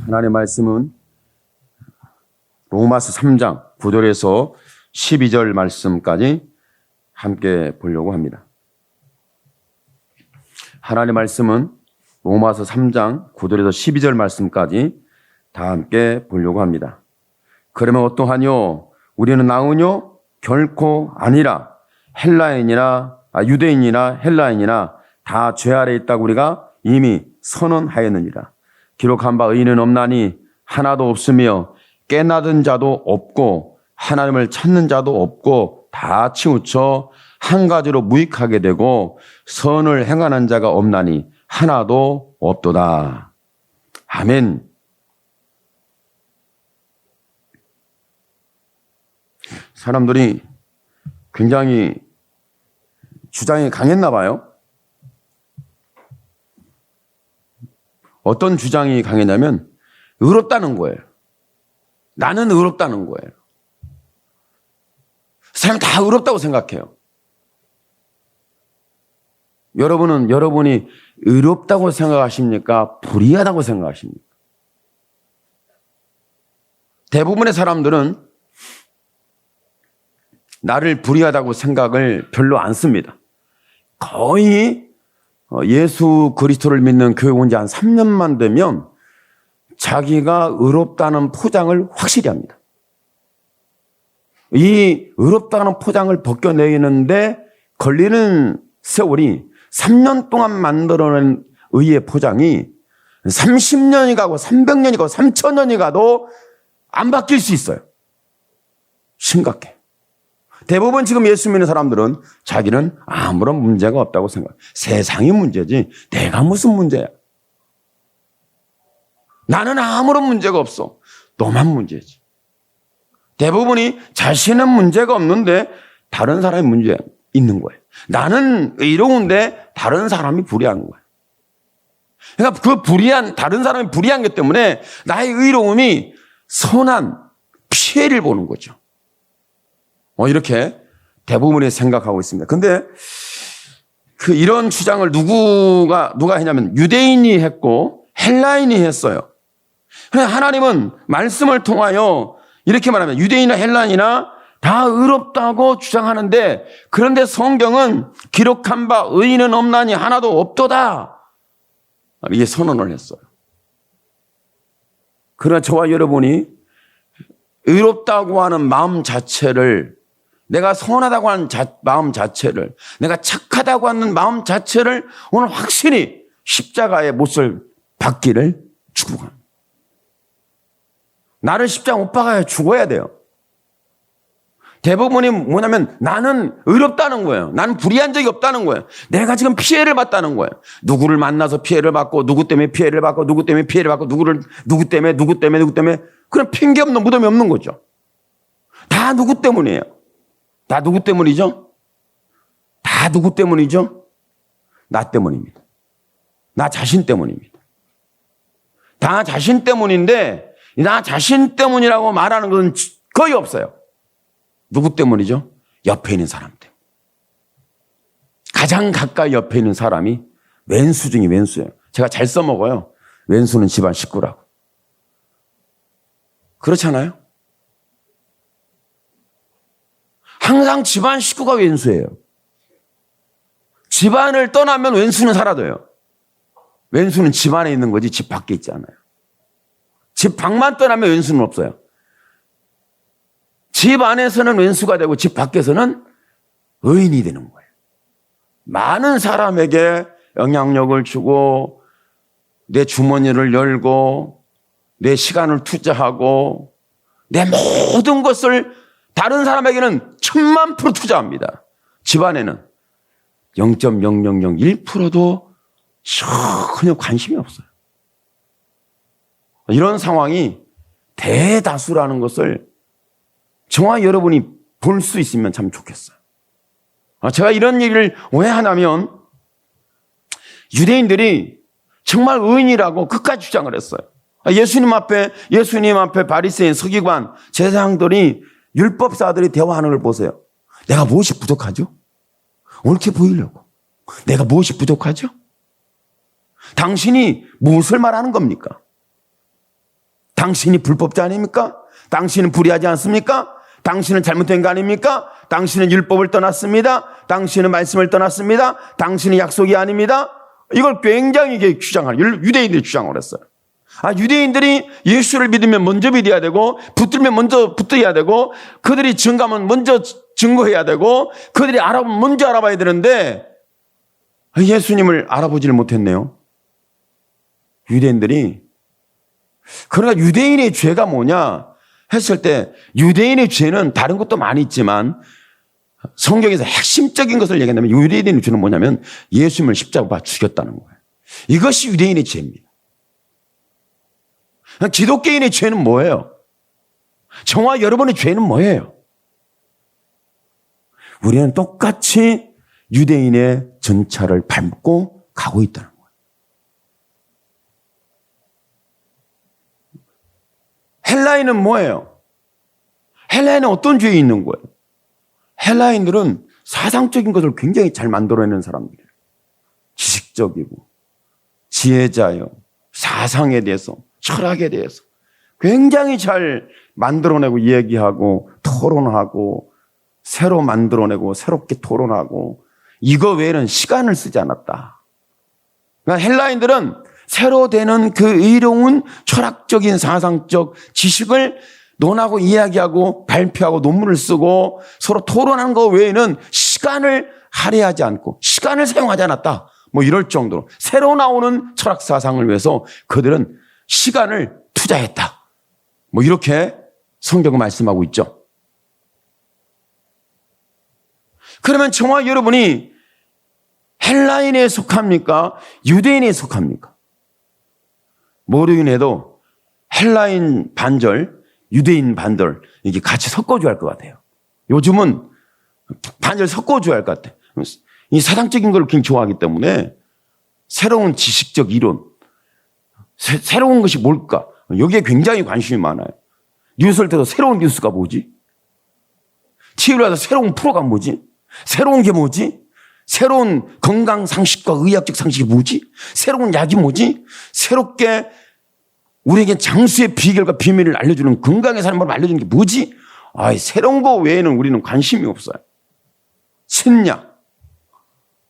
하나님의 말씀은 로마서 3장 9절에서 12절 말씀까지 함께 보려고 합니다. 하나님의 말씀은 로마서 3장 9절에서 12절 말씀까지 다 함께 보려고 합니다. 그러면 어떠하뇨? 우리는 나으뇨? 결코 아니라 유대인이나 헬라인이나 다 죄 아래 있다고 우리가 이미 선언하였느니라. 기록한 바 의인은 없나니 하나도 없으며 깨닫는 자도 없고 하나님을 찾는 자도 없고 다 치우쳐 한 가지로 무익하게 되고 선을 행하는 자가 없나니 하나도 없도다. 아멘. 사람들이 굉장히 주장이 강했나 봐요. 어떤 주장이 강했냐면 의롭다는 거예요. 나는 의롭다는 거예요. 사람이 다 의롭다고 생각해요. 여러분이 의롭다고 생각하십니까? 불의하다고 생각하십니까? 대부분의 사람들은 나를 불의하다고 생각을 별로 안 씁니다. 거의 예수 그리스도를 믿는 교회 온 지 한 3년만 되면 자기가 의롭다는 포장을 확실히 합니다. 이 의롭다는 포장을 벗겨내는데 걸리는 세월이 3년 동안 만들어낸 의의 포장이 30년이 가고 300년이 가고 3000년이 가도 안 바뀔 수 있어요. 심각해. 대부분 지금 예수 믿는 사람들은 자기는 아무런 문제가 없다고 생각해요. 세상이 문제지 내가 무슨 문제야. 나는 아무런 문제가 없어. 너만 문제지. 대부분이 자신은 문제가 없는데 다른 사람이 문제 있는 거예요. 나는 의로운데 다른 사람이 불의한 거예요. 그러니까 다른 사람이 불의한 것 때문에 나의 의로움이 선한 피해를 보는 거죠. 이렇게 대부분이 생각하고 있습니다. 근데 이런 주장을 누가 했냐면 유대인이 했고 헬라인이 했어요. 그래서 하나님은 말씀을 통하여 이렇게 말하면 유대인이나 헬라인이나 다 의롭다고 주장하는데 그런데 성경은 기록한 바 의인은 없나니 하나도 없도다. 이게 선언을 했어요. 그러나 저와 여러분이 의롭다고 하는 마음 자체를 내가 선하다고 하는 마음 자체를 내가 착하다고 하는 마음 자체를 오늘 확실히 십자가의 못을 받기를 축복합니다. 나를 십자가 못 박아야 죽어야 돼요. 대부분이 뭐냐면 나는 의롭다는 거예요. 나는 불의한 적이 없다는 거예요. 내가 지금 피해를 봤다는 거예요. 누구를 만나서 피해를 받고 누구 때문에 피해를 받고 누구 때문에 피해를 받고 누구 때문에 그런 핑계 없는 무덤이 없는 거죠. 다 누구 때문이에요. 다 누구 때문이죠? 다 누구 때문이죠? 나 때문입니다. 나 자신 때문입니다. 다 자신 때문인데 나 자신 때문이라고 말하는 건 거의 없어요. 누구 때문이죠? 옆에 있는 사람 때문에. 가장 가까이 옆에 있는 사람이 왼수 중에 왼수예요. 제가 잘 써먹어요. 왼수는 집안 식구라고. 그렇잖아요? 항상 집안 식구가 왼수예요. 집안을 떠나면 왼수는 사라져요. 왼수는 집 안에 있는 거지 집 밖에 있지 않아요. 집 밖만 떠나면 왼수는 없어요. 집 안에서는 왼수가 되고 집 밖에서는 의인이 되는 거예요. 많은 사람에게 영향력을 주고 내 주머니를 열고 내 시간을 투자하고 내 모든 것을 다른 사람에게는 1000,000% 투자합니다. 집안에는 0.0001%도 전혀 관심이 없어요. 이런 상황이 대다수라는 것을 저와 여러분이 볼 수 있으면 참 좋겠어요. 제가 이런 얘기를 왜 하냐면 유대인들이 정말 의인이라고 끝까지 주장을 했어요. 예수님 앞에 바리새인, 서기관, 제사장들이 율법사들이 대화하는 걸 보세요. 내가 무엇이 부족하죠? 옳게 보이려고. 내가 무엇이 부족하죠? 당신이 무엇을 말하는 겁니까? 당신이 불법자 아닙니까? 당신은 불의하지 않습니까? 당신은 잘못된 거 아닙니까? 당신은 율법을 떠났습니다. 당신은 말씀을 떠났습니다. 당신은 약속이 아닙니다. 이걸 굉장히 주장하는, 유대인들이 주장을 했어요. 유대인들이 예수를 믿으면 먼저 믿어야 되고, 붙들면 먼저 붙어야 되고, 그들이 증거하면 먼저 증거해야 되고, 그들이 알아보면 먼저 알아봐야 되는데, 예수님을 알아보지를 못했네요. 유대인들이. 그러니까 유대인의 죄가 뭐냐 했을 때, 유대인의 죄는 다른 것도 많이 있지만, 성경에서 핵심적인 것을 얘기한다면 유대인의 죄는 뭐냐면 예수님을 십자가에 죽였다는 거예요. 이것이 유대인의 죄입니다. 기독교인의 죄는 뭐예요? 저와 여러분의 죄는 뭐예요? 우리는 똑같이 유대인의 전차를 밟고 가고 있다는 거예요. 헬라인은 뭐예요? 헬라인은 어떤 죄에 있는 거예요? 헬라인들은 사상적인 것을 굉장히 잘 만들어내는 사람들이에요. 지식적이고 지혜자요, 사상에 대해서, 철학에 대해서 굉장히 잘 만들어내고 이야기하고 토론하고 새로 만들어내고 새롭게 토론하고, 이거 외에는 시간을 쓰지 않았다. 그러니까 헬라인들은 새로 되는 그 의로운 철학적인 사상적 지식을 논하고 이야기하고 발표하고 논문을 쓰고 서로 토론하는 것 외에는 시간을 할애하지 않고 시간을 사용하지 않았다. 뭐 이럴 정도로 새로 나오는 철학 사상을 위해서 그들은 시간을 투자했다. 뭐 이렇게 성경은 말씀하고 있죠. 그러면 저와 여러분이 헬라인에 속합니까? 유대인에 속합니까? 뭐로긴 해도 헬라인 반절, 유대인 반절 이게 같이 섞어줘야 할 것 같아요. 요즘은 반절 섞어줘야 할 것 같아요. 이 사상적인 걸 굉장히 좋아하기 때문에 새로운 지식적 이론, 새로운 것이 뭘까? 여기에 굉장히 관심이 많아요. 뉴스를 들어서 새로운 뉴스가 뭐지? TV를 봐서 새로운 프로가 뭐지? 새로운 게 뭐지? 새로운 건강 상식과 의학적 상식이 뭐지? 새로운 약이 뭐지? 새롭게 우리에게 장수의 비결과 비밀을 알려주는, 건강의 삶을 알려주는 게 뭐지? 새로운 거 외에는 우리는 관심이 없어요. 신약,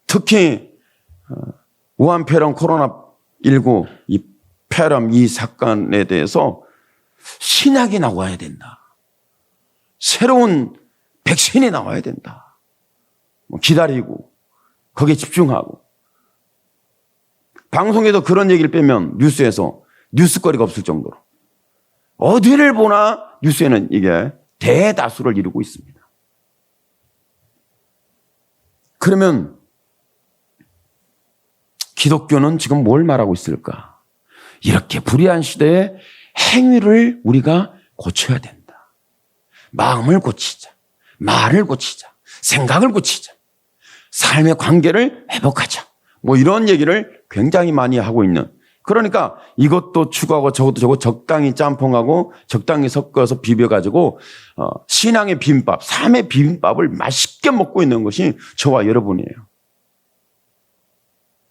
특히 우한폐렴 코로나19 이 폐렴 이 사건에 대해서 신약이 나와야 된다. 새로운 백신이 나와야 된다. 기다리고 거기에 집중하고, 방송에도 그런 얘기를 빼면 뉴스에서 뉴스거리가 없을 정도로 어디를 보나 뉴스에는 이게 대다수를 이루고 있습니다. 그러면 기독교는 지금 뭘 말하고 있을까? 이렇게 불의한 시대에 행위를 우리가 고쳐야 된다. 마음을 고치자. 말을 고치자. 생각을 고치자. 삶의 관계를 회복하자. 뭐 이런 얘기를 굉장히 많이 하고 있는, 그러니까 이것도 추가하고 저것도 저거 적당히 짬뽕하고 적당히 섞어서 비벼가지고 신앙의 비빔밥, 삶의 비빔밥을 맛있게 먹고 있는 것이 저와 여러분이에요.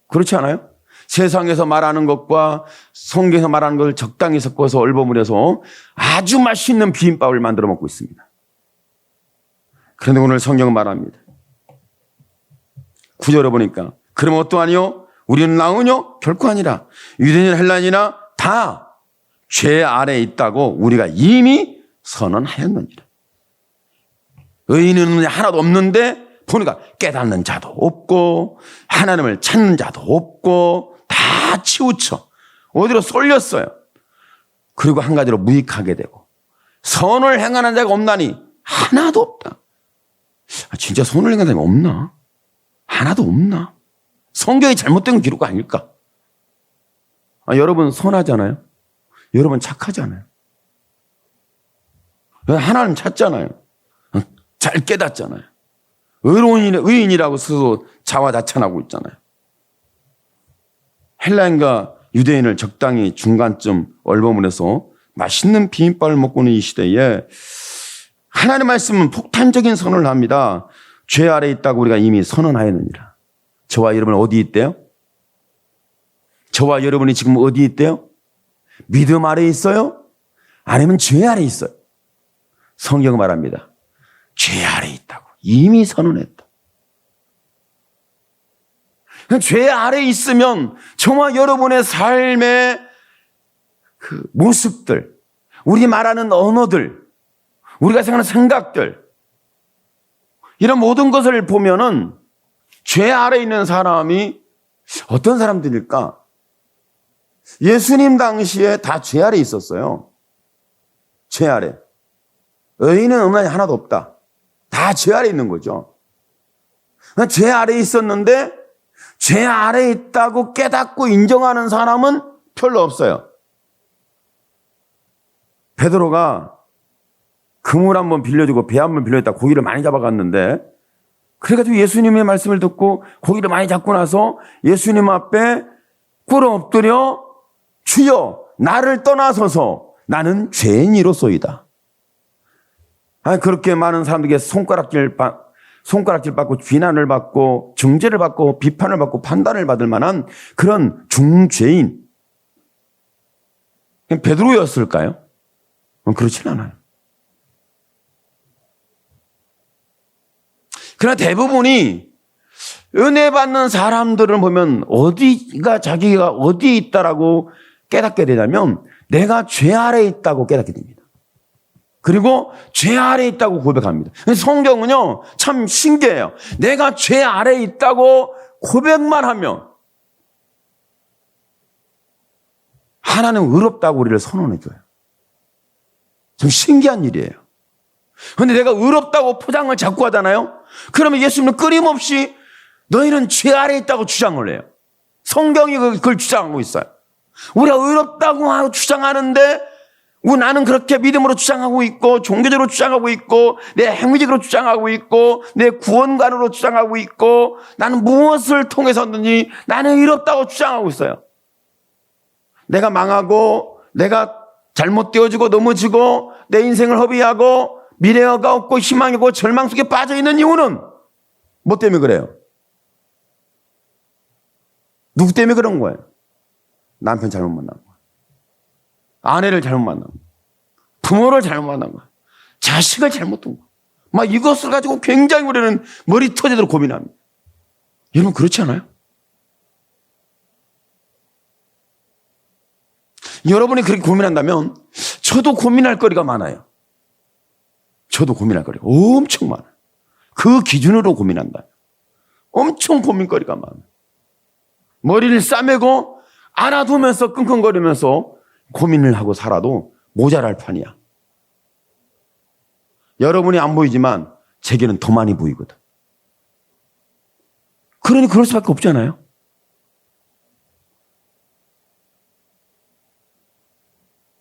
그렇지 않아요? 세상에서 말하는 것과 성경에서 말하는 것을 적당히 섞어서 얼버무려서 아주 맛있는 비빔밥을 만들어 먹고 있습니다. 그런데 오늘 성경은 말합니다. 9절에 보니까 그럼 어떠하니요? 우리는 나으뇨? 결코 아니라 유대인 헬라인이나 다 죄 아래에 있다고 우리가 이미 선언하였느니라. 의인은 하나도 없는데 보니까 깨닫는 자도 없고 하나님을 찾는 자도 없고 다 치우쳐 어디로 쏠렸어요. 그리고 한 가지로 무익하게 되고 선을 행하는 자가 없나니 하나도 없다. 진짜 선을 행하는 자가 없나? 하나도 없나? 성경이 잘못된 기록 아닐까? 여러분 선하잖아요. 여러분 착하잖아요. 하나님 찾잖아요. 잘 깨닫잖아요. 의인이라고 스스로 자화자찬하고 있잖아요. 헬라인과 유대인을 적당히 중간쯤 얼버무려서 맛있는 비빔밥을 먹고 있는 이 시대에 하나님의 말씀은 폭탄적인 선언을 합니다. 죄 아래에 있다고 우리가 이미 선언하였느니라. 저와 여러분 어디 있대요? 저와 여러분이 지금 어디 있대요? 믿음 아래에 있어요? 아니면 죄 아래 있어요. 성경은 말합니다. 죄 아래 있다고. 이미 선언했다. 죄 아래 있으면 정말 여러분의 삶의 그 모습들, 우리 말하는 언어들, 우리가 생각하는 생각들, 이런 모든 것을 보면은 죄 아래 있는 사람이 어떤 사람들일까? 예수님 당시에 다 죄 아래 있었어요. 죄 아래. 의인은 없나니 하나도 없다. 다 죄 아래 있는 거죠. 죄 아래 있었는데 죄 아래 있다고 깨닫고 인정하는 사람은 별로 없어요. 베드로가 그물 한번 빌려주고 배 한번 빌려줬다 고기를 많이 잡아갔는데, 그래가지고 예수님의 말씀을 듣고 고기를 많이 잡고 나서 예수님 앞에 꿇어 엎드려 주여 나를 떠나소서 나는 죄인이로소이다. 그렇게 많은 사람들에게 손가락질 받고 비난을 받고 중죄를 받고 비판을 받고 판단을 받을 만한 그런 중죄인 베드로였을까요? 그렇진 않아요. 그러나 대부분이 은혜 받는 사람들을 보면 자기가 어디에 있다라고 깨닫게 되냐면 내가 죄 아래에 있다고 깨닫게 됩니다. 그리고 죄 아래에 있다고 고백합니다. 성경은요 참 신기해요. 내가 죄 아래에 있다고 고백만 하면 하나님은 의롭다고 우리를 선언해줘요. 참 신기한 일이에요. 그런데 내가 의롭다고 포장을 자꾸 하잖아요. 그러면 예수님은 끊임없이 너희는 죄 아래에 있다고 주장을 해요. 성경이 그걸 주장하고 있어요. 우리가 의롭다고 주장하는데 나는 그렇게 믿음으로 주장하고 있고 종교적으로 주장하고 있고 내 행위적으로 주장하고 있고 내 구원관으로 주장하고 있고 나는 무엇을 통해서든지 나는 의롭다고 주장하고 있어요. 내가 망하고 내가 잘못되어지고 넘어지고 내 인생을 허비하고 미래가 없고 희망이 없고 절망 속에 빠져있는 이유는 뭐 때문에 그래요? 누구 때문에 그런 거예요? 남편 잘못 만난 거예요. 아내를 잘못 만난 거예요. 부모를 잘못 만난 거예요. 자식을 잘못 둔 거예요. 막 이것을 가지고 굉장히 우리는 머리 터지도록 고민합니다. 여러분 그렇지 않아요? 여러분이 그렇게 고민한다면 저도 고민할 거리가 많아요. 저도 고민할 거리가 엄청 많아요. 그 기준으로 고민한다. 엄청 고민거리가 많아요. 머리를 싸매고 안아두면서 끙끙거리면서 고민을 하고 살아도 모자랄 판이야. 여러분이 안 보이지만 제게는 더 많이 보이거든. 그러니 그럴 수밖에 없잖아요.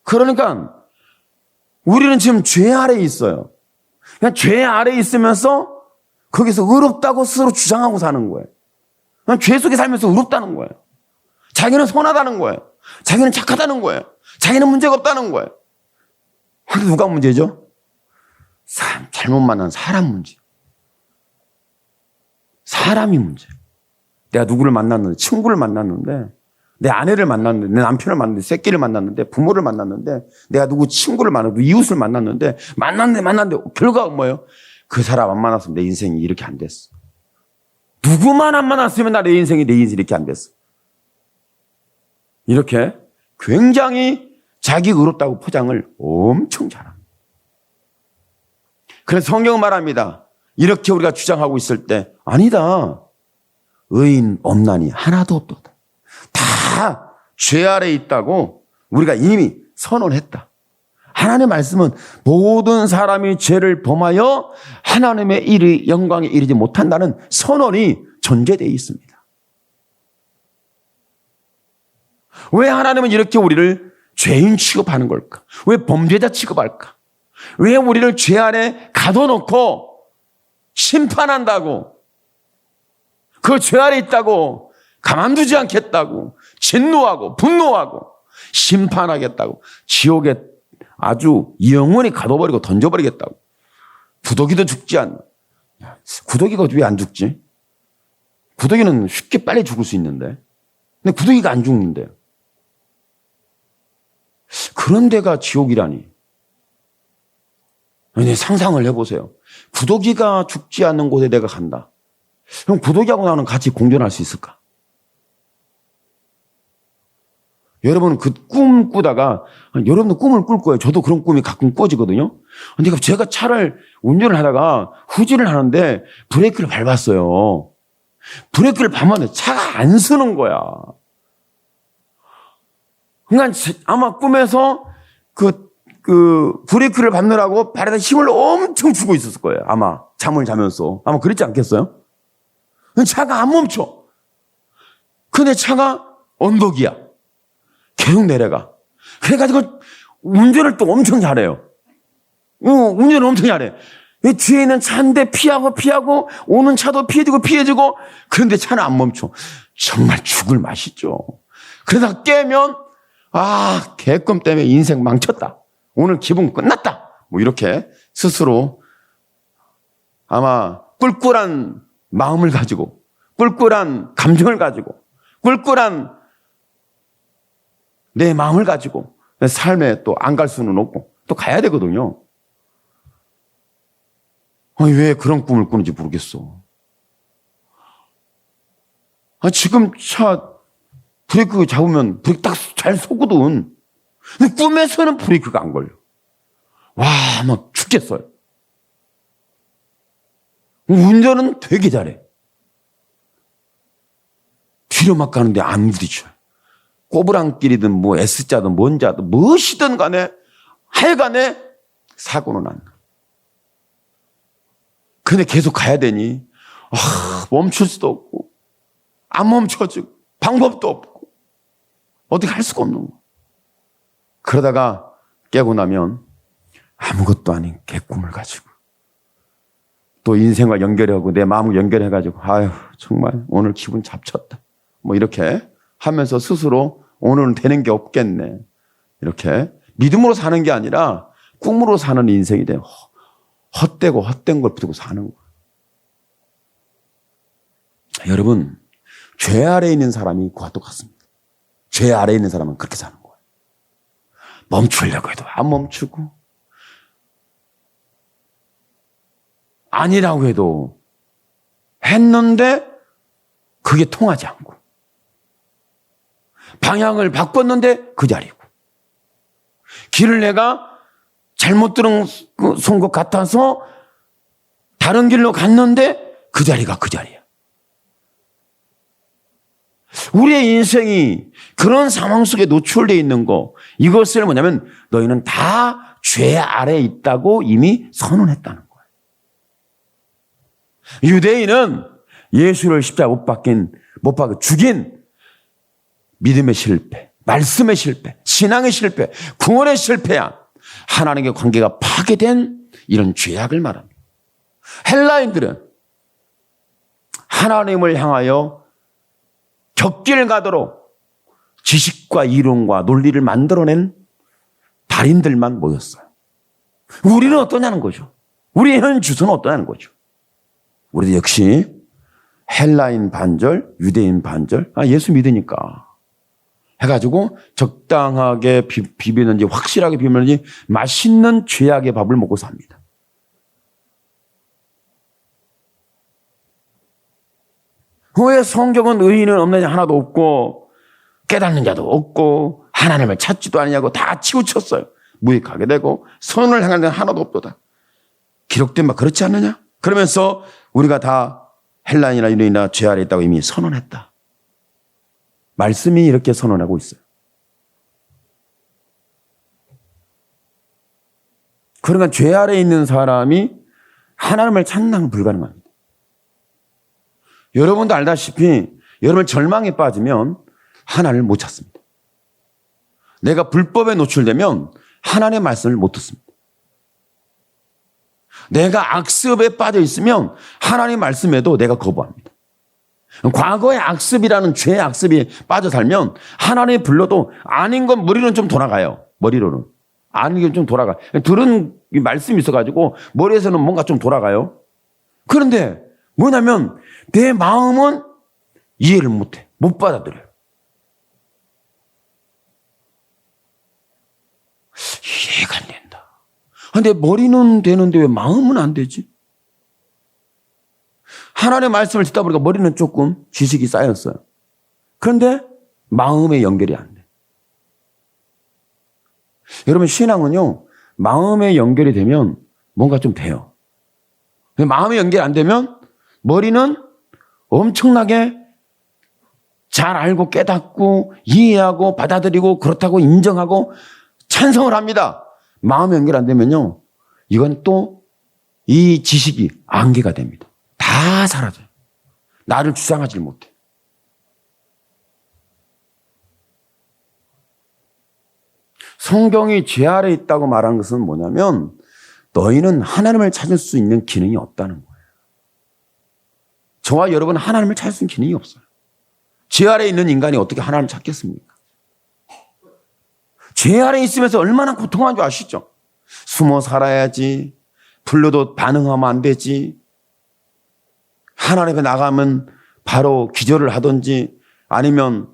그러니까 우리는 지금 죄 아래에 있어요. 그냥 죄 아래에 있으면서 거기서 의롭다고 스스로 주장하고 사는 거예요. 그냥 죄 속에 살면서 의롭다는 거예요. 자기는 선하다는 거예요. 자기는 착하다는 거예요. 자기는 문제가 없다는 거예요. 근데 누가 문제죠? 잘못 만난 사람 문제. 사람이 문제. 내가 누구를 만났는데, 친구를 만났는데, 내 아내를 만났는데, 내 남편을 만났는데, 새끼를 만났는데, 부모를 만났는데, 내가 누구 친구를 만났는데, 이웃을 만났는데, 만났는데, 결과가 뭐예요? 그 사람 안 만났으면 내 인생이 이렇게 안 됐어. 누구만 안 만났으면 내 인생이 이렇게 안 됐어. 이렇게 굉장히 자기 의롭다고 포장을 엄청 잘합니다. 그래서 성경은 말합니다. 이렇게 우리가 주장하고 있을 때 아니다. 의인 없나니 하나도 없도다. 다 죄 아래에 있다고 우리가 이미 선언했다. 하나님의 말씀은 모든 사람이 죄를 범하여 하나님의 영광에 이르지 못한다는 선언이 전제되어 있습니다. 왜 하나님은 이렇게 우리를 죄인 취급하는 걸까? 왜 범죄자 취급할까? 왜 우리를 죄 안에 가둬놓고 심판한다고, 그 죄 아래 있다고 가만두지 않겠다고 진노하고 분노하고 심판하겠다고 지옥에 아주 영원히 가둬버리고 던져버리겠다고. 구더기도 죽지 않나. 구더기가 왜 안 죽지? 구더기는 쉽게 빨리 죽을 수 있는데, 근데 구더기가 안 죽는데요. 그런 데가 지옥이라니. 근데 상상을 해보세요. 구더기가 죽지 않는 곳에 내가 간다. 그럼 구더기하고 나는 같이 공존할 수 있을까? 여러분 그 꿈 꾸다가 여러분도 꿈을 꿀 거예요. 저도 그런 꿈이 가끔 꿔지거든요. 근데 제가 차를 운전을 하다가 후진을 하는데 브레이크를 밟았어요. 브레이크를 밟았는데 차가 안 서는 거야. 그러니까 아마 꿈에서 그 브레이크를 밟느라고 발에다 힘을 엄청 주고 있었을 거예요. 아마 잠을 자면서. 아마 그랬지 않겠어요? 차가 안 멈춰. 근데 차가 언덕이야. 계속 내려가. 그래가지고 운전을 또 엄청 잘해요. 운전을 엄청 잘해. 뒤에 있는 차인데 피하고 오는 차도 피해지고 그런데 차는 안 멈춰. 정말 죽을 맛이죠. 그러다가 깨면 개꿈 때문에 인생 망쳤다. 오늘 기분 끝났다. 뭐 이렇게 스스로 아마 꿀꿀한 마음을 가지고 꿀꿀한 감정을 가지고 꿀꿀한 내 마음을 가지고 삶에 또 안 갈 수는 없고 또 가야 되거든요. 왜 그런 꿈을 꾸는지 모르겠어. 지금 차 브레이크 잡으면 브레이크 딱 잘 서거든. 근데 꿈에서는 브레이크가 안 걸려. 막 죽겠어요. 운전은 되게 잘해. 뒤로 막 가는데 안 부딪혀요. 꼬부랑길이든 뭐 S자든 뭔자든 무엇이든 간에 하여간에 사고는 안 나. 근데 계속 가야 되니 멈출 수도 없고 안 멈춰지고 방법도 없고 어떻게 할 수가 없는 거. 그러다가 깨고 나면 아무것도 아닌 개꿈을 가지고 또 인생과 연결하고 내 마음을 연결해가지고 정말 오늘 기분 잡쳤다. 뭐 이렇게 하면서 스스로 오늘은 되는 게 없겠네. 이렇게 믿음으로 사는 게 아니라 꿈으로 사는 인생이 돼요. 헛되고 헛된 걸 붙들고 사는 거예요. 여러분, 죄 아래에 있는 사람이 그와 똑같습니다. 죄 아래에 있는 사람은 그렇게 사는 거예요. 멈추려고 해도 안 멈추고 아니라고 해도 했는데 그게 통하지 않고 방향을 바꿨는데 그 자리고 길을 내가 잘못 들은 것 같아서 다른 길로 갔는데 그 자리가 그 자리야. 우리의 인생이 그런 상황 속에 노출되어 있는 거, 이것을 뭐냐면 너희는 다 죄 아래에 있다고 이미 선언했다는 거예요. 유대인은 예수를 십자가 못 박아 죽인 믿음의 실패, 말씀의 실패, 신앙의 실패, 구원의 실패야. 하나님의 관계가 파괴된 이런 죄악을 말합니다. 헬라인들은 하나님을 향하여 격길 가도록 지식과 이론과 논리를 만들어낸 달인들만 모였어요. 우리는 어떠냐는 거죠. 우리의 현 주소는 어떠냐는 거죠. 우리도 역시 헬라인 반절, 유대인 반절, 예수 믿으니까 해가지고 적당하게 비비는지 확실하게 비비는지 맛있는 죄악의 밥을 먹고 삽니다. 왜 성경은 의인은 없는 자 하나도 없고 깨닫는 자도 없고 하나님을 찾지도 않냐고 다 치우쳤어요. 무익하게 되고 선을 행하는 자는 하나도 없도다. 기록된 바 그렇지 않느냐? 그러면서 우리가 다 헬라인이나 유대인이나 죄 아래 있다고 이미 선언했다. 말씀이 이렇게 선언하고 있어요. 그러니까 죄 아래 있는 사람이 하나님을 찾는 건 불가능합니다. 여러분도 알다시피 여러분 절망에 빠지면 하나님을 못 찾습니다. 내가 불법에 노출되면 하나님의 말씀을 못 듣습니다. 내가 악습에 빠져 있으면 하나님의 말씀에도 내가 거부합니다. 과거의 악습이라는 죄의 악습에 빠져 살면 하나님이 불러도 아닌 건 머리로는 좀 돌아가요. 머리로는. 아닌 게 좀 돌아가. 들은 말씀이 있어가지고 머리에서는 뭔가 좀 돌아가요. 그런데 뭐냐면 내 마음은 이해를 못해. 못 받아들여요. 이해가 안 된다. 근데 머리는 되는데 왜 마음은 안 되지? 하나님의 말씀을 듣다 보니까 머리는 조금 지식이 쌓였어요. 그런데 마음의 연결이 안 돼. 여러분, 신앙은요, 마음의 연결이 되면 뭔가 좀 돼요. 마음의 연결이 안 되면 머리는 엄청나게 잘 알고 깨닫고 이해하고 받아들이고 그렇다고 인정하고 찬성을 합니다. 마음의 연결 안 되면요, 이건 또 이 지식이 안개가 됩니다. 다 사라져요. 나를 주장하지 못해. 성경이 죄 아래 있다고 말한 것은 뭐냐면 너희는 하나님을 찾을 수 있는 기능이 없다는 거예요. 저와 여러분 하나님을 찾을 수 있는 기능이 없어요. 죄 아래 있는 인간이 어떻게 하나님을 찾겠습니까? 죄 아래 있으면서 얼마나 고통한 줄 아시죠? 숨어 살아야지. 불러도 반응하면 안 되지. 하나님 앞에 나가면 바로 기절을 하든지 아니면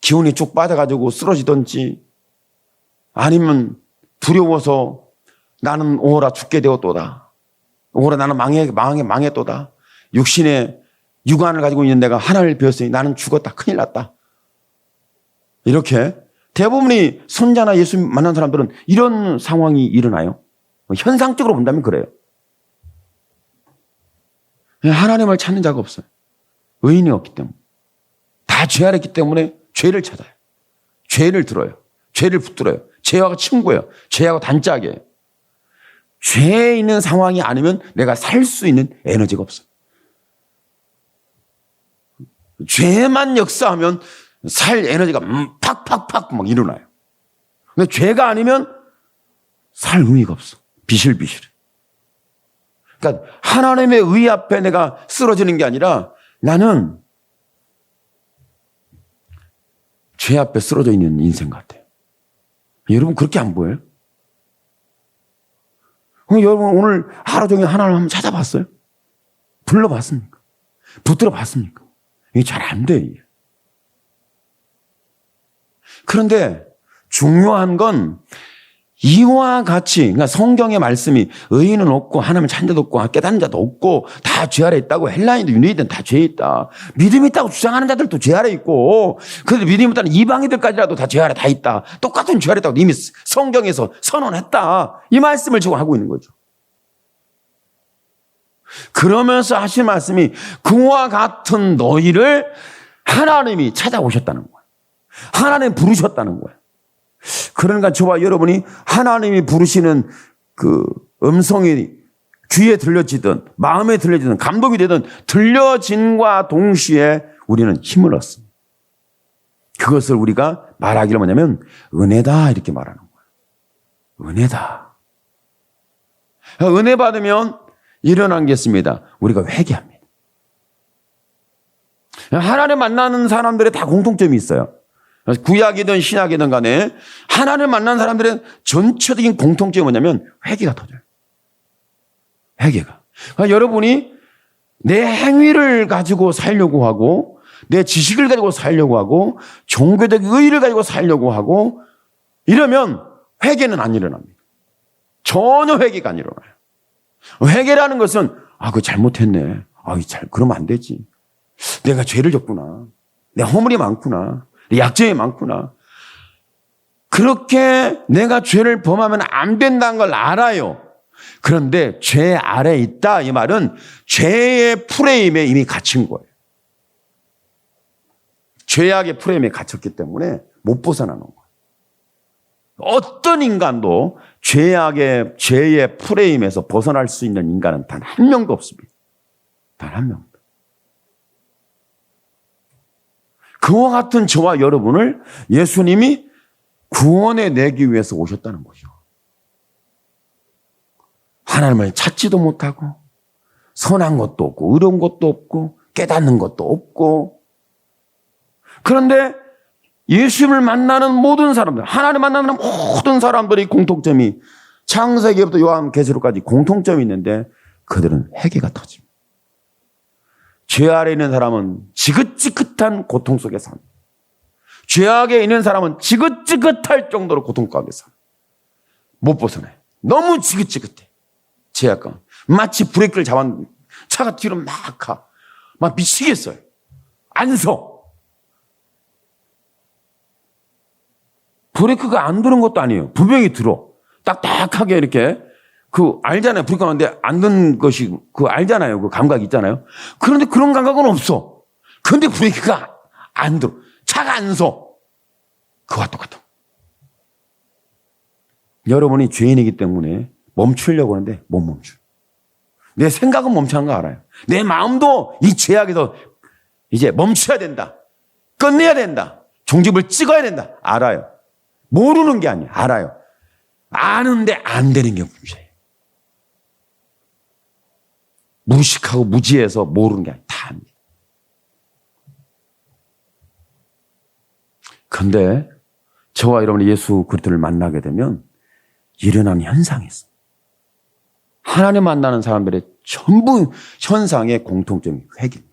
기운이 쭉 빠져가지고 쓰러지든지 아니면 두려워서 나는 오호라 죽게 되었도다. 오호라 나는 망했도다. 육신의 육안을 가지고 있는 내가 하나님을 배웠으니 나는 죽었다. 큰일 났다. 이렇게 대부분이 선자나 예수 만난 사람들은 이런 상황이 일어나요. 현상적으로 본다면 그래요. 하나님을 찾는 자가 없어요. 의인이 없기 때문에. 다 죄 아래 있기 때문에 죄를 찾아요. 죄를 들어요. 죄를 붙들어요. 죄하고 친구예요. 죄하고 단짝이에요. 죄에 있는 상황이 아니면 내가 살 수 있는 에너지가 없어요. 죄만 역사하면 살 에너지가 팍팍팍 막 일어나요. 근데 죄가 아니면 살 의미가 없어. 비실비실. 그러니까 하나님의 의 앞에 내가 쓰러지는 게 아니라 나는 죄 앞에 쓰러져 있는 인생 같아요. 여러분 그렇게 안 보여요? 여러분 오늘 하루 종일 하나님 한번 찾아봤어요? 불러봤습니까? 붙들어 봤습니까? 이게 잘 안 돼. 이게. 그런데 중요한 건 이와 같이, 그러니까 성경의 말씀이 의인은 없고 하나님을 찾는 자도 없고 깨닫는 자도 없고 다 죄 아래 있다고. 헬라인도 유대인도 다 죄에 있다. 믿음이 있다고 주장하는 자들도 죄 아래 있고 그래도 믿음이 없다는 이방인들까지라도 다 죄 아래 다 있다. 똑같은 죄 아래 있다고 이미 성경에서 선언했다. 이 말씀을 지금 하고 있는 거죠. 그러면서 하신 말씀이 그와 같은 너희를 하나님이 찾아오셨다는 거예요. 하나님 부르셨다는 거예요. 그러니까 저와 여러분이 하나님이 부르시는 그 음성이 귀에 들려지든 마음에 들려지든 감동이 되든 들려진과 동시에 우리는 힘을 얻습니다. 그것을 우리가 말하기를 뭐냐면 은혜다 이렇게 말하는 거예요. 은혜다. 은혜 받으면 일어난 게 있습니다. 우리가 회개합니다. 하나님 만나는 사람들의 다 공통점이 있어요. 구약이든 신약이든 간에 하나님을 만난 사람들의 전체적인 공통점이 뭐냐면 회개가 터져요. 회개가. 그러니까 여러분이 내 행위를 가지고 살려고 하고 내 지식을 가지고 살려고 하고 종교적 의의를 가지고 살려고 하고 이러면 회개는 안 일어납니다. 전혀 회개가 안 일어나요. 회개라는 것은 그거 잘못했네. 그러면 안 되지. 내가 죄를 졌구나. 내 허물이 많구나. 약점이 많구나. 그렇게 내가 죄를 범하면 안 된다는 걸 알아요. 그런데 죄 아래 있다 이 말은 죄의 프레임에 이미 갇힌 거예요. 죄악의 프레임에 갇혔기 때문에 못 벗어나는 거예요. 어떤 인간도 죄의 프레임에서 벗어날 수 있는 인간은 단 한 명도 없습니다. 단 한 명도. 그와 같은 저와 여러분을 예수님이 구원해 내기 위해서 오셨다는 거죠. 하나님을 찾지도 못하고 선한 것도 없고 의로운 것도 없고 깨닫는 것도 없고 그런데 예수님을 만나는 모든 사람들, 하나님 만나는 모든 사람들의 공통점이 창세기부터 요한계시록까지 공통점이 있는데 그들은 회개가 터집니다. 죄 아래 있는 사람은 지긋지긋한 고통 속에 삽니다. 죄악에 있는 사람은 지긋지긋할 정도로 고통 가운데 삽니다. 못 벗어나요. 너무 지긋지긋해. 죄악감. 마치 브레이크를 잡았는데 차가 뒤로 막 가. 막 미치겠어요. 안 서. 브레이크가 안 들은 것도 아니에요. 분명히 들어. 딱딱하게 이렇게. 알잖아요. 브레이크 하는데 안 든 것이, 알잖아요. 그 감각 있잖아요. 그런데 그런 감각은 없어. 그런데 브레이크가 안 들어. 차가 안 서. 그와 똑같아. 여러분이 죄인이기 때문에 멈추려고 하는데 못 멈춰. 내 생각은 멈추는 거 알아요. 내 마음도 이 죄악에서 이제 멈춰야 된다. 끝내야 된다. 종집을 찍어야 된다. 알아요. 모르는 게 아니에요. 알아요. 아는데 안 되는 게 문제예요. 무식하고 무지해서 모르는 게 아니에요. 다 압니다. 그런데 저와 여러분이 예수 그리스도를 만나게 되면 일어나는 현상이 있어요. 하나님 만나는 사람들의 전부 현상의 공통점이 회개입니다.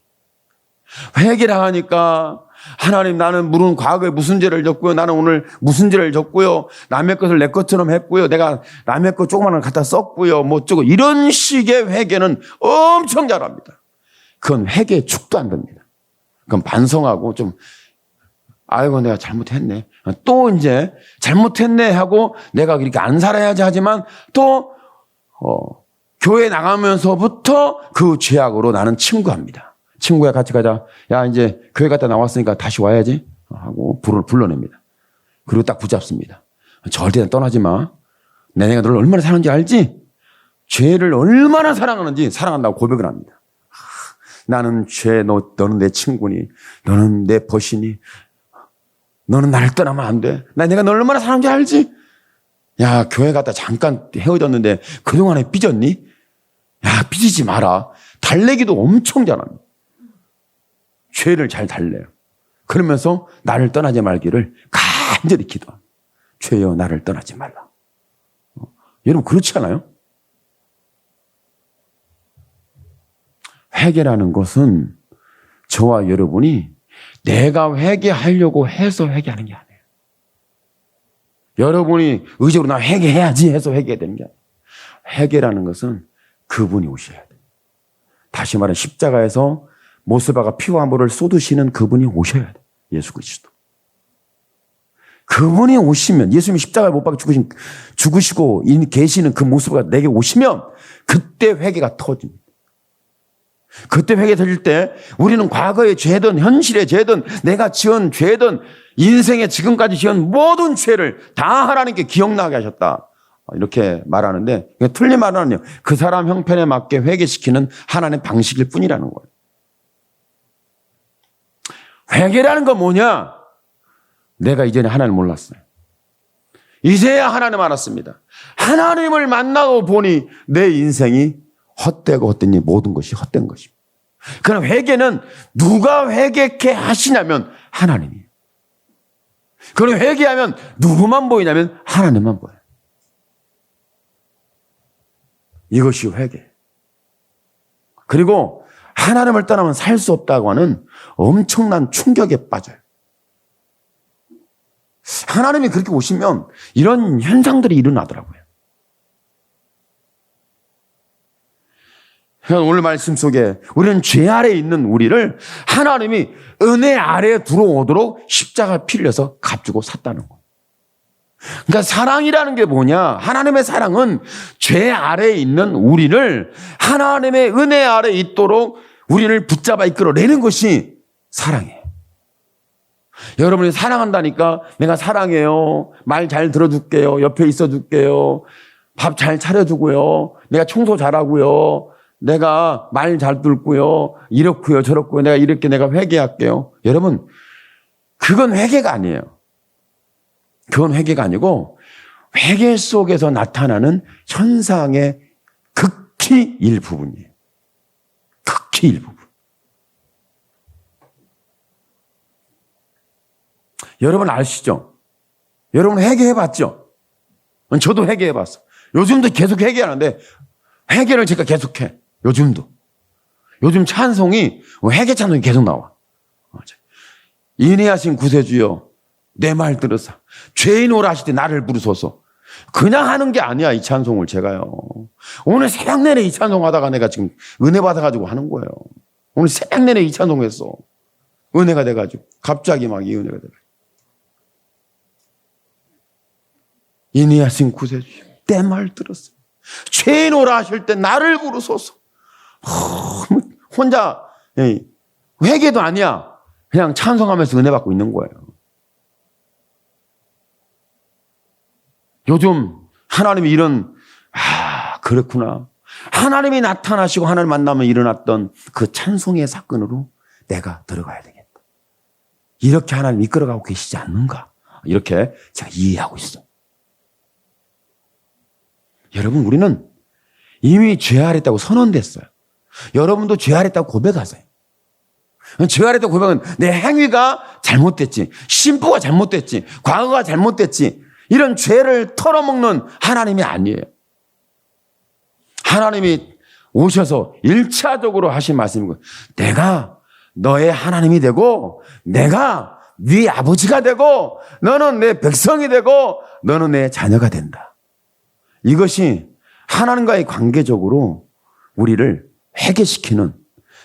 회개를 하니까 하나님 나는 물은 과거에 무슨 죄를 졌고요. 나는 오늘 무슨 죄를 졌고요. 남의 것을 내 것처럼 했고요. 내가 남의 것 조그만 걸 갖다 썼고요. 뭐 어쩌고 이런 식의 회개는 엄청 잘합니다. 그건 회개의 축도 안 됩니다. 그건 반성하고 좀 아이고 내가 잘못했네. 또 이제 잘못했네 하고 내가 이렇게 안 살아야지 하지만 또 교회 나가면서부터 그 죄악으로 나는 친구합니다. 친구야 같이 가자. 야 이제 교회 갔다 나왔으니까 다시 와야지 하고 불러냅니다. 그리고 딱 붙잡습니다. 절대 떠나지 마. 내가 너를 얼마나 사랑하는지 알지? 죄를 얼마나 사랑하는지 사랑한다고 고백을 합니다. 나는 죄, 너는 내 친구니, 너는 내 벗이니, 너는 나를 떠나면 안 돼. 내가 널 얼마나 사랑하는지 알지? 야, 교회 갔다 잠깐 헤어졌는데 그동안에 삐졌니? 야, 삐지지 마라. 달래기도 엄청 잘합니다. 죄를 잘 달래요. 그러면서 나를 떠나지 말기를 간절히 기도합니다. 죄여 나를 떠나지 말라. 여러분 그렇지 않아요? 회개라는 것은 저와 여러분이 내가 회개하려고 해서 회개하는 게 아니에요. 여러분이 의지로 나 회개해야지 해서 회개되는 게 아니에요. 회개라는 것은 그분이 오셔야 돼요. 다시 말해 십자가에서 모세바가 피와 물을 쏟으시는 그분이 오셔야 돼요. 예수 그리스도. 그분이 오시면 예수님이 십자가에 못 박혀 죽으시고 계시는 그 모습이 내게 오시면 그때 회개가 터집니다. 그때 회개 터질 때 우리는 과거의 죄든 현실의 죄든 내가 지은 죄든 인생에 지금까지 지은 모든 죄를 다 하나님께 기억나게 하셨다. 이렇게 말하는데 틀린 말은 아니에요. 그 사람 형편에 맞게 회개시키는 하나님의 방식일 뿐이라는 거예요. 회개라는 건 뭐냐? 내가 이전에 하나님을 몰랐어요. 이제야 하나님을 알았습니다. 하나님을 만나고 보니 내 인생이 헛되고 헛되니 모든 것이 헛된 것입니다. 그럼 회개는 누가 회개케 하시냐면 하나님이에요. 그럼 회개하면 누구만 보이냐면 하나님만 보여요. 이것이 회개. 그리고 하나님을 떠나면 살 수 없다고 하는 엄청난 충격에 빠져요. 하나님이 그렇게 오시면 이런 현상들이 일어나더라고요. 오늘 말씀 속에 우리는 죄 아래에 있는 우리를 하나님이 은혜 아래에 들어오도록 십자가 피를 내서 값주고 샀다는 거예요. 그러니까 사랑이라는 게 뭐냐? 하나님의 사랑은 죄 아래에 있는 우리를 하나님의 은혜 아래에 있도록 우리를 붙잡아 이끌어내는 것이 사랑이에요. 여러분이 사랑한다니까 내가 사랑해요. 말 잘 들어줄게요. 옆에 있어줄게요. 밥 잘 차려주고요. 내가 청소 잘하고요. 내가 말 잘 듣고요. 이렇고요. 저렇고요. 내가 이렇게 내가 회개할게요. 여러분 그건 회개가 아니에요. 그건 회개가 아니고 회개 속에서 나타나는 현상의 극히 일부분이에요. 극히 일부분. 여러분 아시죠? 여러분 회개해봤죠? 저도 회개해봤어. 요즘도 계속 회개하는데 회개를 제가 계속해. 요즘도. 요즘 찬송이 회개 찬송이 계속 나와. 인애하신 구세주여 내 말 들으사 죄인 오라 하실 때 나를 부르소서. 그냥 하는 게 아니야, 이 찬송을 제가요. 오늘 새벽 내내 이 찬송 하다가 내가 지금 은혜 받아가지고 하는 거예요. 오늘 새벽 내내 이 찬송 했어. 은혜가 돼가지고. 갑자기 막 이 은혜가 돼가지고. 인내하신 구세주여, 내 말 들었어. 죄인오라 하실 때 나를 부르소서. 혼자 회개도 아니야. 그냥 찬송하면서 은혜 받고 있는 거예요. 요즘 하나님이 이런 그렇구나. 하나님이 나타나시고 하나님 만나면 일어났던 그 찬송의 사건으로 내가 들어가야 되겠다. 이렇게 하나님 이끌어가고 계시지 않는가. 이렇게 제가 이해하고 있어요. 여러분, 우리는 이미 죄아랬다고 선언됐어요. 여러분도 죄아랬다고 고백하세요. 죄아랬다고 고백은 내 행위가 잘못됐지, 심부가 잘못됐지, 과거가 잘못됐지, 이런 죄를 털어먹는 하나님이 아니에요. 하나님이 오셔서 1차적으로 하신 말씀인 거예요. 내가 너의 하나님이 되고, 내가 네 아버지가 되고, 너는 내 백성이 되고, 너는 내 자녀가 된다. 이것이 하나님과의 관계적으로 우리를 회개시키는,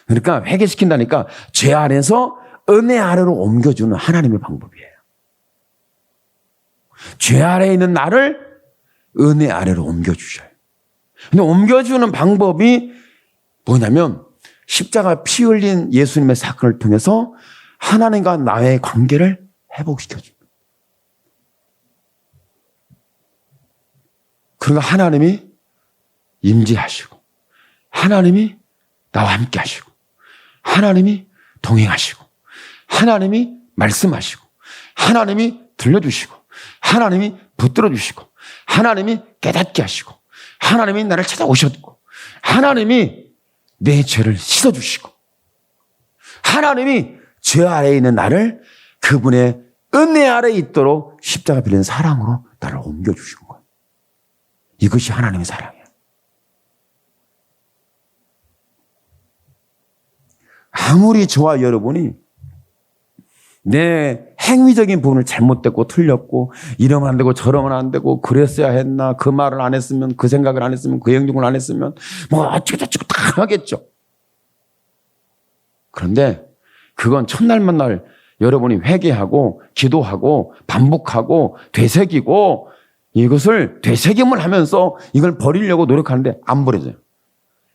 그러니까 회개시킨다니까 죄 아래에서 은혜 아래로 옮겨주는 하나님의 방법이에요. 죄 아래에 있는 나를 은혜 아래로 옮겨주셔요. 근데 옮겨주는 방법이 뭐냐면 십자가 피 흘린 예수님의 사건을 통해서 하나님과 나의 관계를 회복시켜줍니다. 그러니까 하나님이 임재하시고, 하나님이 나와 함께 하시고, 하나님이 동행하시고, 하나님이 말씀하시고, 하나님이 들려주시고, 하나님이 붙들어 주시고, 하나님이 깨닫게 하시고, 하나님이 나를 찾아오셨고, 하나님이 내 죄를 씻어주시고, 하나님이 죄 아래에 있는 나를 그분의 은혜 아래에 있도록 십자가 빌린 사랑으로 나를 옮겨주신 거예요. 이것이 하나님의 사랑이에요. 아무리 저와 여러분이 내 행위적인 부분을 잘못됐고 틀렸고, 이러면 안 되고 저러면 안 되고, 그랬어야 했나, 그 말을 안 했으면, 그 생각을 안 했으면, 그 행동을 안 했으면 뭐 어쩌고저쩌고 다 하겠죠. 그런데 그건 첫날 만날 여러분이 회개하고 기도하고 반복하고 되새기고, 이것을 되새김을 하면서 이걸 버리려고 노력하는데 안 버려져요.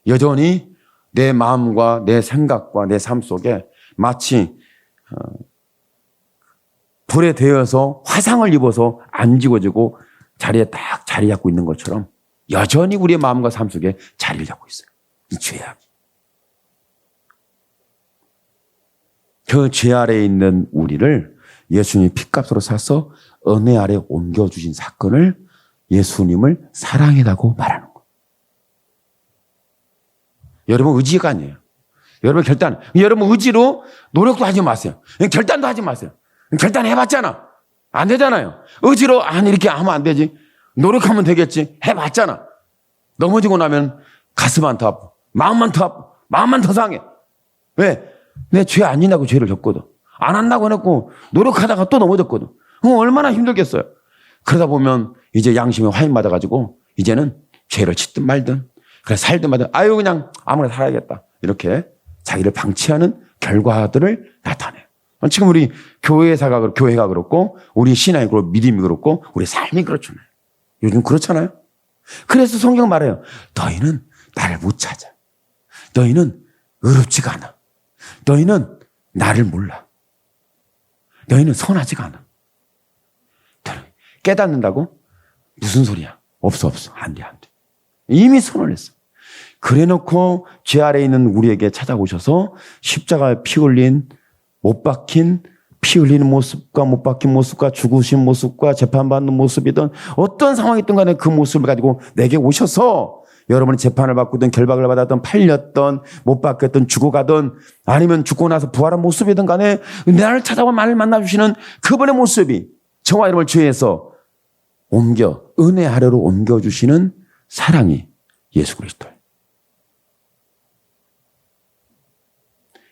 여전히 내 마음과 내 생각과 내 삶 속에 마치 불에 데워서 화상을 입어서 안 지워지고 자리에 딱 자리 잡고 있는 것처럼 여전히 우리의 마음과 삶 속에 자리를 잡고 있어요. 이 죄악이. 그 죄 아래에 있는 우리를 예수님이 핏값으로 사서 은혜 아래 옮겨주신 사건을 예수님을 사랑이라고 말하는 거예요. 여러분 의지가 아니에요. 여러분 결단, 여러분 의지로 노력도 하지 마세요. 결단도 하지 마세요. 결단해봤잖아. 안 되잖아요. 의지로 이렇게 하면 안 되지. 노력하면 되겠지. 해봤잖아. 넘어지고 나면 가슴만 더 아파. 마음만 더 아파. 마음만 더 상해. 왜? 내 죄 안 지나고 죄를 졌거든. 안 한다고 해놓고 노력하다가 또 넘어졌거든. 얼마나 힘들겠어요. 그러다 보면 이제 양심에 화인 맞아가지고 이제는 죄를 짓든 말든, 그래 살든 말든, 그냥 아무나 살아야겠다. 이렇게 자기를 방치하는 결과들을 나타내요. 지금 우리 교회가 그렇고, 우리 신앙이 그렇고, 믿음이 그렇고, 우리 삶이 그렇잖아요. 요즘 그렇잖아요. 그래서 성경 말해요. 너희는 나를 못 찾아. 너희는 의롭지가 않아. 너희는 나를 몰라. 너희는 선하지가 않아. 깨닫는다고? 무슨 소리야? 없어. 안 돼. 이미 선언했어. 그래 놓고 죄 아래에 있는 우리에게 찾아오셔서 십자가에 피 흘린, 못 박힌, 피 흘리는 모습과 못 박힌 모습과 죽으신 모습과 재판받는 모습이든 어떤 상황이든 간에 그 모습을 가지고 내게 오셔서 여러분이 재판을 받고든 결박을 받았든 팔렸든 못 박혔든 죽어가든 아니면 죽고 나서 부활한 모습이든 간에 나를 찾아와 나를 만나주시는 그분의 모습이 저와 여러분을 죄에서 은혜 아래로 옮겨주시는 사랑이 예수 그리스도예요.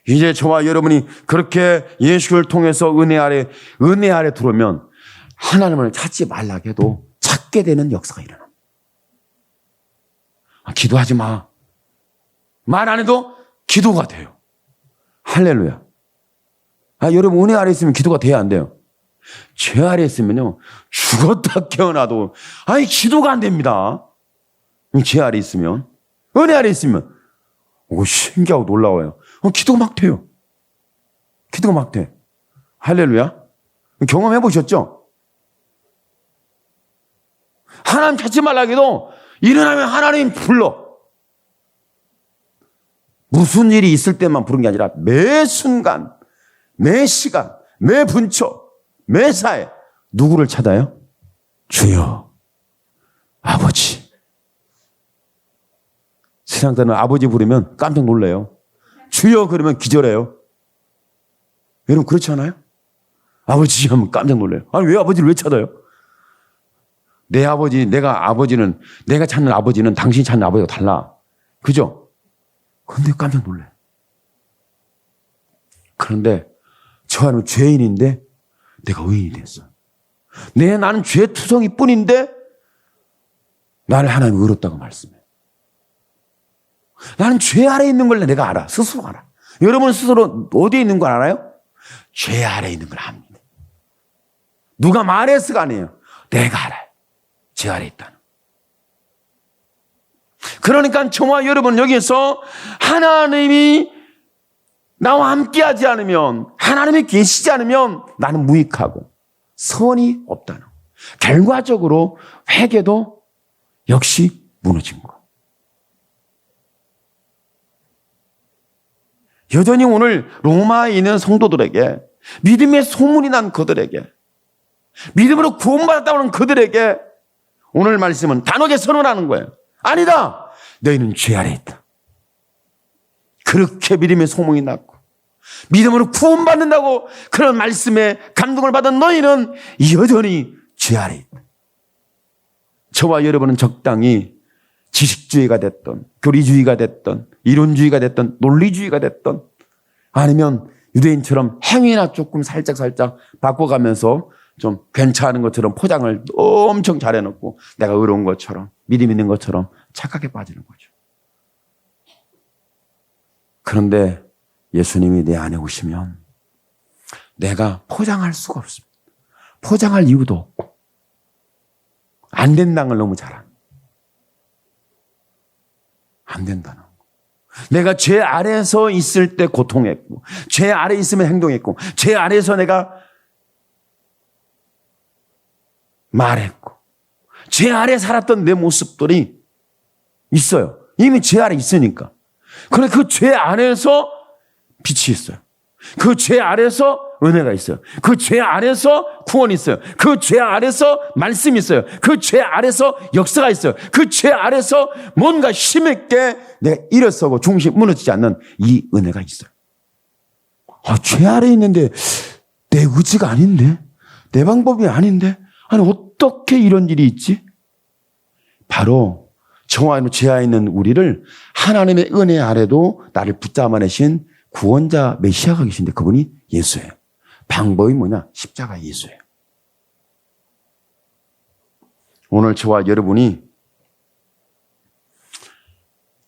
이제 저와 여러분이 그렇게 예수를 통해서 은혜 아래 들어오면 하나님을 찾지 말라고 해도 찾게 받게 되는 역사가 일어납니다. 기도하지 마. 말 안 해도 기도가 돼요. 할렐루야. 여러분 은혜 아래 있으면 기도가 돼야 안 돼요. 죄 아래 있으면요. 죽었다 깨어나도 기도가 안 됩니다. 죄 아래 있으면. 은혜 아래 있으면 신기하고 놀라워요. 기도가 막 돼요. 기도가 막 돼. 할렐루야. 경험해 보셨죠? 하나님 찾지 말라 해도 일어나면 하나님 불러. 무슨 일이 있을 때만 부른 게 아니라 매 순간, 매 시간, 매 분초, 매 사에 누구를 찾아요? 주여, 아버지. 세상 사람은 아버지 부르면 깜짝 놀래요. 주여 그러면 기절해요. 여러분 그렇지 않아요? 아버지 하면 깜짝 놀래요. 왜 아버지를 왜 찾아요? 내 아버지, 내가 찾는 아버지는 당신이 찾는 아버지가 달라. 그죠? 근데 깜짝 놀래. 그런데 저 사람은 죄인인데 내가 의인이 됐어. 나는 죄투성이 뿐인데 나를 하나님 의롭다고 말씀해. 나는 죄 아래 있는 걸 내가 알아. 스스로 알아. 여러분 스스로 어디에 있는 걸 알아요? 죄 아래 있는 걸 압니다. 누가 말해서가 아니에요. 내가 알아요. 죄 아래 있다는. 그러니까 저와 여러분 여기서 하나님이 나와 함께하지 않으면, 하나님이 계시지 않으면 나는 무익하고 선이 없다는 거. 결과적으로 회개도 역시 무너진 거. 여전히 오늘 로마에 있는 성도들에게, 믿음의 소문이 난 그들에게, 믿음으로 구원받았다고 하는 그들에게 오늘 말씀은 단호하게 선언하는 거예요. 아니다. 너희는 죄 아래 있다. 그렇게 믿음의 소문이 났고 믿음으로 구원받는다고 그런 말씀에 감동을 받은 너희는 여전히 죄 아래 있다. 저와 여러분은 적당히 지식주의가 됐던, 교리주의가 됐던, 이론주의가 됐던, 논리주의가 됐던, 아니면 유대인처럼 행위나 조금 살짝 바꿔가면서 좀 괜찮은 것처럼 포장을 엄청 잘해놓고 내가 의로운 것처럼, 믿음 있는 것처럼 착하게 빠지는 거죠. 그런데 예수님이 내 안에 오시면 내가 포장할 수가 없습니다. 포장할 이유도 없고 안 된다는 걸 너무 잘 압니다. 안 된다는 거. 내가 죄 아래에서 있을 때 고통했고, 죄 아래에 있으면 행동했고, 죄 아래에서 내가 말했고, 죄 아래 살았던 내 모습들이 있어요. 이미 죄 아래 있으니까. 그런데 그 죄 안에서 빛이 있어요. 그 죄 아래서 은혜가 있어요. 그 죄 아래서 구원이 있어요. 그 죄 아래서 말씀이 있어요. 그 죄 아래서 역사가 있어요. 그 죄 아래서 뭔가 힘있게 내가 일어서고 중심이 무너지지 않는 이 은혜가 있어요. 죄 아래 있는데 내 의지가 아닌데? 내 방법이 아닌데? 아니 어떻게 이런 일이 있지? 바로 저와 죄 아래 있는 우리를 하나님의 은혜 아래도 나를 붙잡아내신 구원자 메시아가 계신데 그분이 예수예요. 방법이 뭐냐? 십자가 예수예요. 오늘 저와 여러분이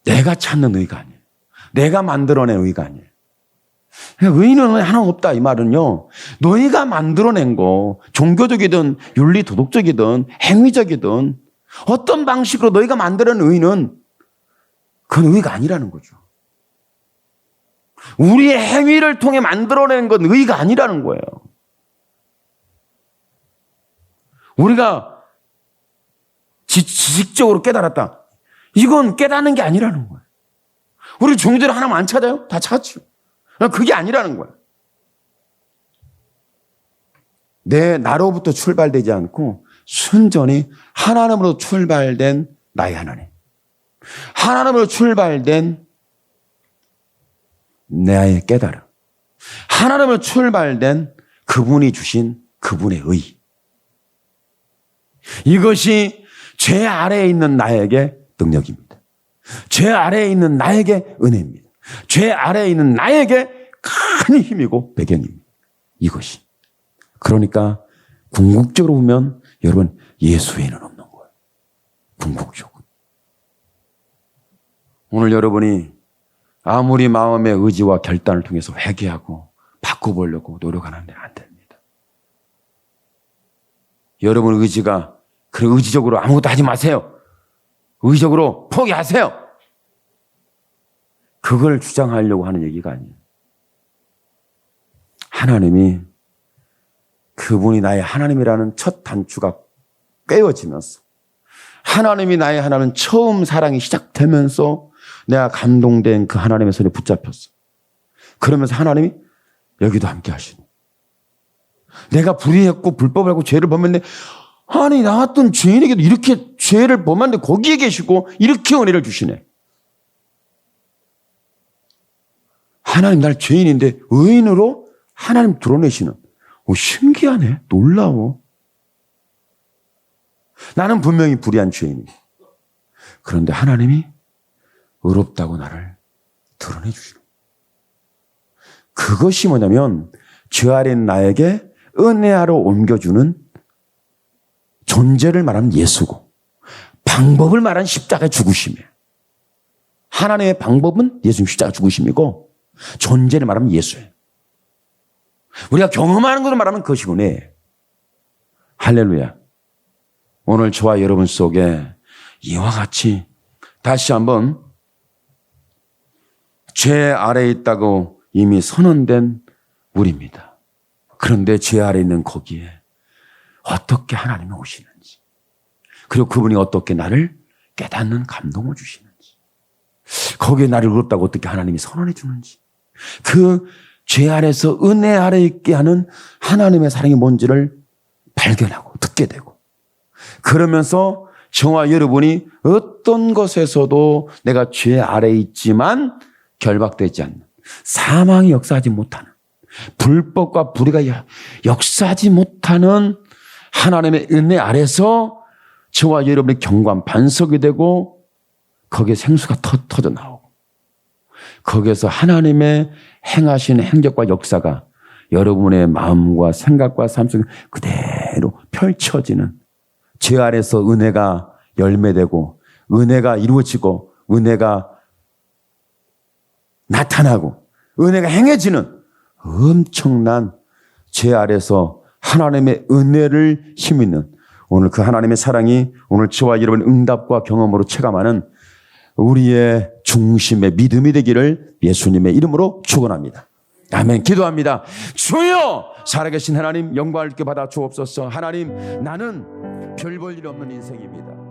내가 찾는 의가 아니에요. 내가 만들어낸 의가 아니에요. 의인은 하나 없다 이 말은요. 너희가 만들어낸 거, 종교적이든 윤리 도덕적이든 행위적이든 어떤 방식으로 너희가 만들어낸 의는 그건 의가 아니라는 거죠. 우리의 행위를 통해 만들어낸 건 의가 아니라는 거예요. 우리가 지식적으로 깨달았다. 이건 깨닫는 게 아니라는 거예요. 우리 종교를 하나만 안 찾아요? 다 찾죠. 그게 아니라는 거예요. 나로부터 출발되지 않고 순전히 하나님으로 출발된 나의 하나님. 하나님으로 출발된 나의 깨달음. 하나님으로 출발된 그분이 주신 그분의 의. 이것이 죄 아래에 있는 나에게 능력입니다. 죄 아래에 있는 나에게 은혜입니다. 죄 아래에 있는 나에게 큰 힘이고 배경입니다. 이것이. 그러니까 궁극적으로 보면 여러분 예수 외에는 없는 거예요. 궁극적으로. 오늘 여러분이 아무리 마음의 의지와 결단을 통해서 회개하고 바꿔보려고 노력하는데 안 됩니다. 여러분 의지가 그런 의지적으로 아무것도 하지 마세요. 의지적으로 포기하세요. 그걸 주장하려고 하는 얘기가 아니에요. 하나님이 그분이 나의 하나님이라는 첫 단추가 꿰어지면서 하나님이 나의 하나님 처음 사랑이 시작되면서 내가 감동된 그 하나님의 손에 붙잡혔어. 그러면서 하나님이 여기도 함께 하시네. 내가 불의했고 불법을 하고 죄를 범했는데 아니 나왔던 죄인에게도 이렇게 죄를 범했는데 거기에 계시고 이렇게 은혜를 주시네. 하나님 날 죄인인데 의인으로 하나님 드러내시는. 신기하네. 놀라워. 나는 분명히 불의한 죄인이에요. 그런데 하나님이 의롭다고 나를 드러내 주시는. 그것이 뭐냐면 죄 아래인 나에게 은혜하러 옮겨주는 존재를 말하는 예수고 방법을 말하는 십자가의 죽으심이에요. 하나님의 방법은 예수님 십자가 죽으심이고 존재를 말하면 예수예요. 우리가 경험하는 것을 말하면 그것이구나. 할렐루야. 오늘 저와 여러분 속에 이와 같이 다시 한번 죄 아래에 있다고 이미 선언된 우리입니다. 그런데 죄 아래에 있는 거기에 어떻게 하나님이 오시는지, 그리고 그분이 어떻게 나를 깨닫는 감동을 주시는지, 거기에 나를 의롭다고 어떻게 하나님이 선언해 주는지, 그 죄 아래에서 은혜 아래에 있게 하는 하나님의 사랑이 뭔지를 발견하고 듣게 되고, 그러면서 저와 여러분이 어떤 것에서도 내가 죄 아래에 있지만 결박되지 않는, 사망이 역사하지 못하는, 불법과 불의가 역사하지 못하는 하나님의 은혜 아래서 저와 여러분의 경관 반석이 되고 거기에 생수가 터져 나오고 거기에서 하나님의 행하신 행적과 역사가 여러분의 마음과 생각과 삶 속에 그대로 펼쳐지는, 죄 아래서 은혜가 열매되고 은혜가 이루어지고 은혜가 나타나고 은혜가 행해지는 엄청난 죄 아래서 하나님의 은혜를 힘있는, 오늘 그 하나님의 사랑이 오늘 저와 여러분 응답과 경험으로 체감하는 우리의 중심의 믿음이 되기를 예수님의 이름으로 축원합니다. 아멘. 기도합니다. 주여, 살아계신 하나님 영광을 받아 주옵소서. 하나님, 나는 별 볼 일 없는 인생입니다.